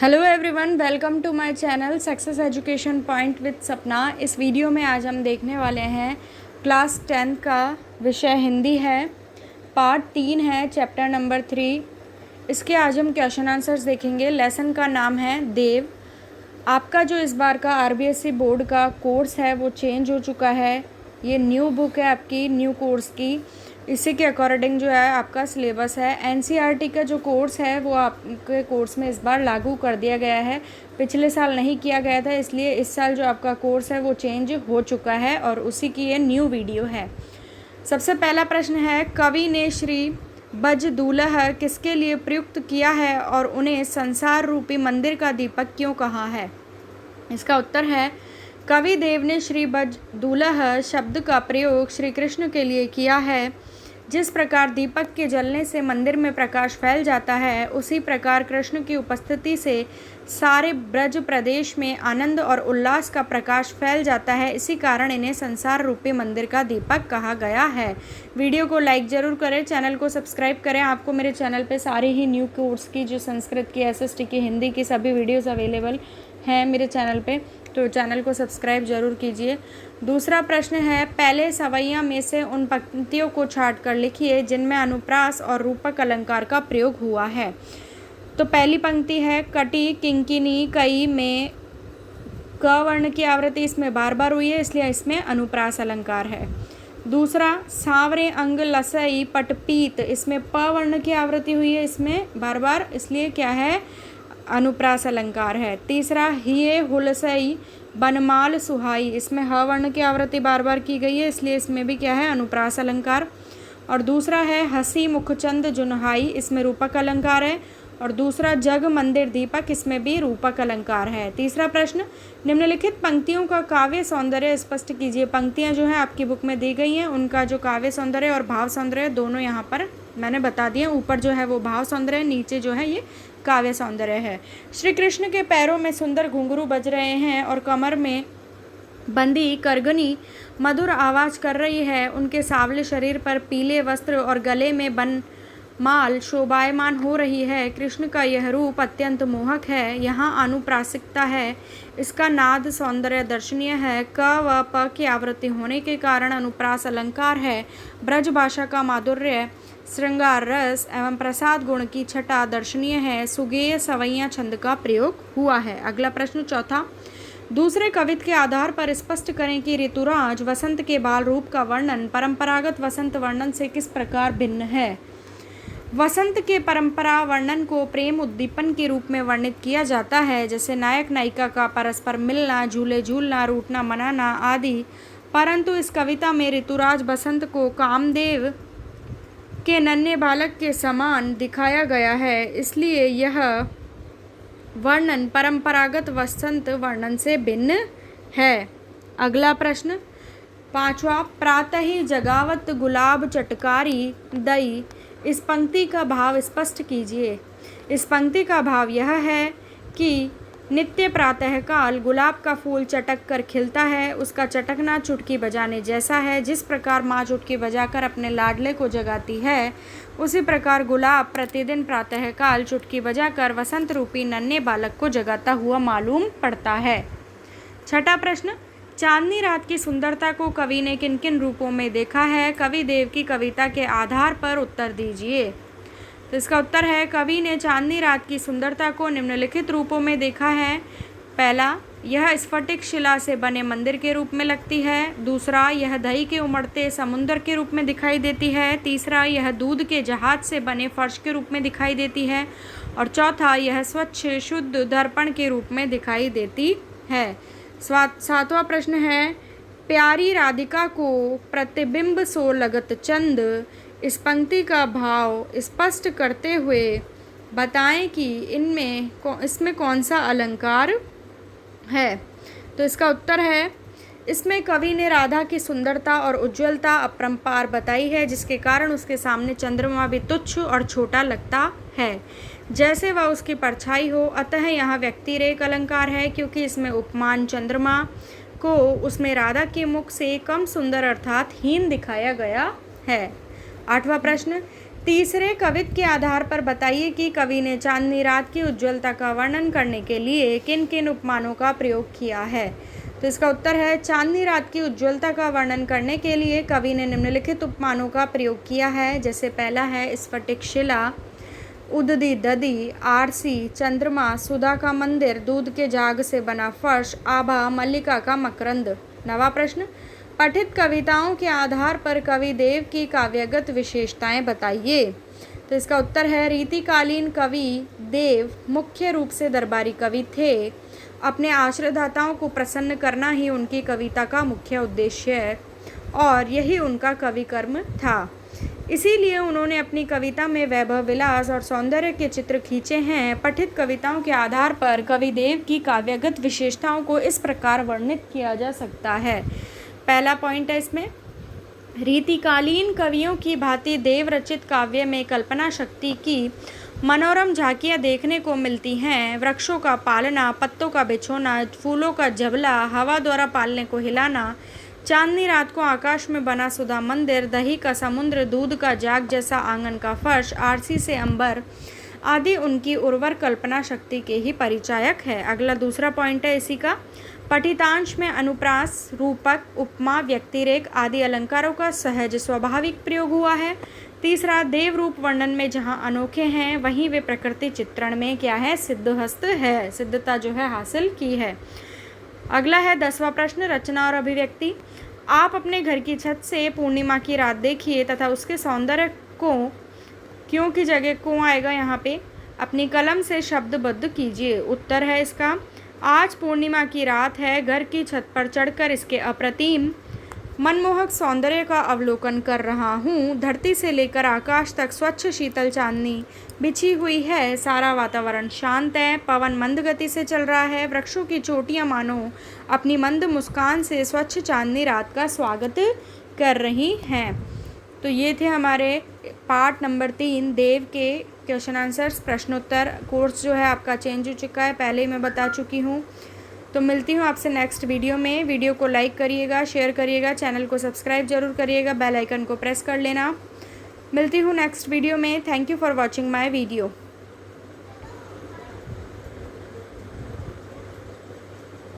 Hello everyone, welcome to my channel success education point with Sapna. इस video में आज हम देखने वाले हैं क्लास 10 का विषय हिंदी है, पार्ट 3 है, चैप्टर नंबर 3। इसके आज हम क्वेश्चन आंसर्स देखेंगे। लेसन का नाम है देव। आपका जो इस बार का आरबीएसई बोर्ड का कोर्स है वो चेंज हो चुका है। ये न्यू बुक है आपकी, न्यू कोर्स की। इसी के अकॉर्डिंग जो है आपका सिलेबस है। एनसीईआरटी का जो कोर्स है वो आपके कोर्स में इस बार लागू कर दिया गया है। पिछले साल नहीं किया गया था, इसलिए इस साल जो आपका कोर्स है वो चेंज हो चुका है और उसी की ये न्यू वीडियो है। सबसे पहला प्रश्न है, कवि ने श्री बजदूलह किसके लिए प्रयुक्त किया है और उन्हें संसार रूपी मंदिर का दीपक क्यों कहा है? इसका उत्तर है, कवि देव ने श्री बजदूलह शब्द का प्रयोग श्री कृष्ण के लिए किया है। जिस प्रकार दीपक के जलने से मंदिर में प्रकाश फैल जाता है, उसी प्रकार कृष्ण की उपस्थिति से सारे ब्रज प्रदेश में आनंद और उल्लास का प्रकाश फैल जाता है। इसी कारण इन्हें संसार रूपी मंदिर का दीपक कहा गया है। वीडियो को लाइक ज़रूर करें, चैनल को सब्सक्राइब करें। आपको मेरे चैनल पे सारे ही न्यू कोर्स की, जो संस्कृत की, एसएसटी की, हिंदी की सभी वीडियोज़ अवेलेबल हैं मेरे चैनल पे, तो चैनल को सब्सक्राइब जरूर कीजिए। दूसरा प्रश्न है, पहले सवैया में से उन पंक्तियों को छांट कर लिखिए जिनमें अनुप्रास और रूपक अलंकार का प्रयोग हुआ है। तो पहली पंक्ति है, कटी किंकिनी कई में क वर्ण की आवृत्ति इसमें बार बार हुई है, इसलिए इसमें अनुप्रास अलंकार है। दूसरा, सांवरे अंग लसई पटपीत, इसमें प वर्ण की आवृत्ति हुई है, इसमें बार बार, इसलिए क्या है, अनुप्रास अलंकार है। तीसरा, हिये हुलसई बनमाल सुहाई, इसमें ह वर्ण की आवृत्ति बार बार की गई है, इसलिए इसमें भी क्या है, अनुप्रास अलंकार। और दूसरा है, हसी मुखचंद जुनहाई, इसमें रूपक अलंकार है। और दूसरा, जग मंदिर दीपक, इसमें भी रूपक अलंकार है। तीसरा प्रश्न, निम्नलिखित पंक्तियों का काव्य सौंदर्य स्पष्ट कीजिए। पंक्तियां जो है आपकी बुक में दी गई हैं, उनका जो काव्य सौंदर्य और भाव सौंदर्य दोनों यहाँ पर मैंने बता दिए। ऊपर जो है वो भाव सौंदर्य, नीचे जो है ये काव्य सौंदर्य है। श्री कृष्ण के पैरों में सुंदर घुंघरू बज रहे हैं और कमर में बंदी करगनी मधुर आवाज कर रही है। उनके सांवले शरीर पर पीले वस्त्र और गले में बन माल शोभायमान हो रही है। कृष्ण का यह रूप अत्यंत मोहक है। यहाँ अनुप्रासिकता है, इसका नाद सौंदर्य दर्शनीय है। क व प की आवृत्ति होने के कारण अनुप्रास अलंकार है। ब्रज भाषा का माधुर्य, श्रृंगार रस एवं प्रसाद गुण की छटा दर्शनीय है। सुगेय सवैया छंद का प्रयोग हुआ है। अगला प्रश्न चौथा, दूसरे कवित्व के आधार पर स्पष्ट करें कि ऋतुराज वसंत के बाल रूप का वर्णन परंपरागत वसंत वर्णन से किस प्रकार भिन्न है। वसंत के परंपरा वर्णन को प्रेम उद्दीपन के रूप में वर्णित किया जाता है, जैसे नायक नायिका का परस्पर मिलना, झूले झूलना, रूठना मनाना आदि। परंतु इस कविता में ऋतुराज बसंत को कामदेव के नन्हे बालक के समान दिखाया गया है, इसलिए यह वर्णन परंपरागत वसंत वर्णन से भिन्न है। अगला प्रश्न पांचवा, प्रातः ही जगावत गुलाब चटकारी दई, इस पंक्ति का भाव स्पष्ट कीजिए। इस पंक्ति का भाव यह है कि नित्य प्रातःकाल गुलाब का फूल चटक कर खिलता है। उसका चटकना चुटकी बजाने जैसा है। जिस प्रकार माँ चुटकी बजाकर अपने लाडले को जगाती है, उसी प्रकार गुलाब प्रतिदिन प्रातःकाल चुटकी बजाकर वसंत रूपी नन्हे बालक को जगाता हुआ मालूम पड़ता है। छठा प्रश्न, चांदनी रात की सुंदरता को कवि ने किन किन रूपों में देखा है? कवि देव की कविता के आधार पर उत्तर दीजिए। तो इसका उत्तर है, कवि ने चांदनी रात की सुंदरता को निम्नलिखित रूपों में देखा है। पहला, यह स्फटिक शिला से बने मंदिर के रूप में लगती है। दूसरा, यह दही के उमड़ते समुद्र के रूप में दिखाई देती है। तीसरा, यह दूध के जहाज से बने फर्श के रूप में दिखाई देती है। और चौथा, यह स्वच्छ शुद्ध दर्पण के रूप में दिखाई देती है। सातवां प्रश्न है, प्यारी राधिका को प्रतिबिंब सो लगत चंद, इस पंक्ति का भाव स्पष्ट करते हुए बताएं कि इसमें कौन सा अलंकार है। तो इसका उत्तर है, इसमें कवि ने राधा की सुंदरता और उज्ज्वलता अपरंपार बताई है, जिसके कारण उसके सामने चंद्रमा भी तुच्छ और छोटा लगता है, जैसे वह उसकी परछाई हो। अतः यहाँ व्यक्तिरेख अलंकार है, क्योंकि इसमें उपमान चंद्रमा को उसमें राधा के मुख से कम सुंदर अर्थात हीन दिखाया गया है। आठवां प्रश्न, तीसरे कवित्व के आधार पर बताइए कि कवि ने चांदनी रात की उज्ज्वलता का वर्णन करने के लिए किन किन उपमानों का प्रयोग किया है। तो इसका उत्तर है चांदनी रात की उज्ज्वलता का वर्णन करने के लिए कवि ने निम्नलिखित उपमानों का प्रयोग किया है। जैसे पहला है स्फटिक शिला, उददी ददी, आरसी, चंद्रमा, सुधा का मंदिर, दूध के जाग से बना फर्श, आभा, मल्लिका का मकरंद। नवा प्रश्न, पठित कविताओं के आधार पर कवि देव की काव्यगत विशेषताएं बताइए। तो इसका उत्तर है रीतिकालीन कवि देव मुख्य रूप से दरबारी कवि थे। अपने आश्रयदाताओं को प्रसन्न करना ही उनकी कविता का मुख्य उद्देश्य है और यही उनका कवि कर्म था। इसीलिए उन्होंने अपनी कविता में वैभव, विलास और सौंदर्य के चित्र खींचे हैं। पठित कविताओं के आधार पर कवि देव की काव्यगत विशेषताओं को इस प्रकार वर्णित किया जा सकता है। पहला पॉइंट है इसमें, रीतिकालीन कवियों की भांति देव रचित काव्य में कल्पना शक्ति की मनोरम झांकियाँ देखने को मिलती हैं। वृक्षों का पालना, पत्तों का बिछोना, फूलों का जबला, हवा द्वारा पालने को हिलाना, चांदनी रात को आकाश में बना सुधा मंदिर, दही का समुद्र, दूध का जाग जैसा आंगन का फर्श, आरसी से अंबर आदि उनकी उर्वर कल्पना शक्ति के ही परिचायक है। अगला दूसरा पॉइंट है इसी का, पठितांश में अनुप्रास, रूपक, उपमा, व्यक्तिरेख आदि अलंकारों का सहज स्वाभाविक प्रयोग हुआ है। तीसरा, देव रूप वर्णन में जहाँ अनोखे हैं वहीं वे प्रकृति चित्रण में क्या है, सिद्धहस्त है, सिद्धता जो है हासिल की है। अगला है 10वां प्रश्न, रचना और अभिव्यक्ति। आप अपने घर की छत से पूर्णिमा की रात देखिए तथा उसके सौंदर्य को, क्यों की जगह को आएगा यहाँ पे, अपनी कलम से शब्दबद्ध कीजिए। उत्तर है इसका, आज पूर्णिमा की रात है, घर की छत पर चढ़कर इसके अप्रतिम मनमोहक सौंदर्य का अवलोकन कर रहा हूँ। धरती से लेकर आकाश तक स्वच्छ शीतल चांदनी बिछी हुई है। सारा वातावरण शांत है, पवन मंद गति से चल रहा है, वृक्षों की चोटियाँ मानो अपनी मंद मुस्कान से स्वच्छ चांदनी रात का स्वागत कर रही हैं। तो ये थे हमारे पार्ट नंबर 3 देव के क्वेश्चन आंसर्स, प्रश्नोत्तर। कोर्स जो है आपका चेंज हो चुका है, पहले ही मैं बता चुकी हूँ। तो मिलती हूँ आपसे नेक्स्ट वीडियो में। वीडियो को लाइक करिएगा, शेयर करिएगा, चैनल को सब्सक्राइब जरूर करिएगा, बेल आइकन को प्रेस कर लेना। मिलती हूँ नेक्स्ट वीडियो में। Thank you for watching my video.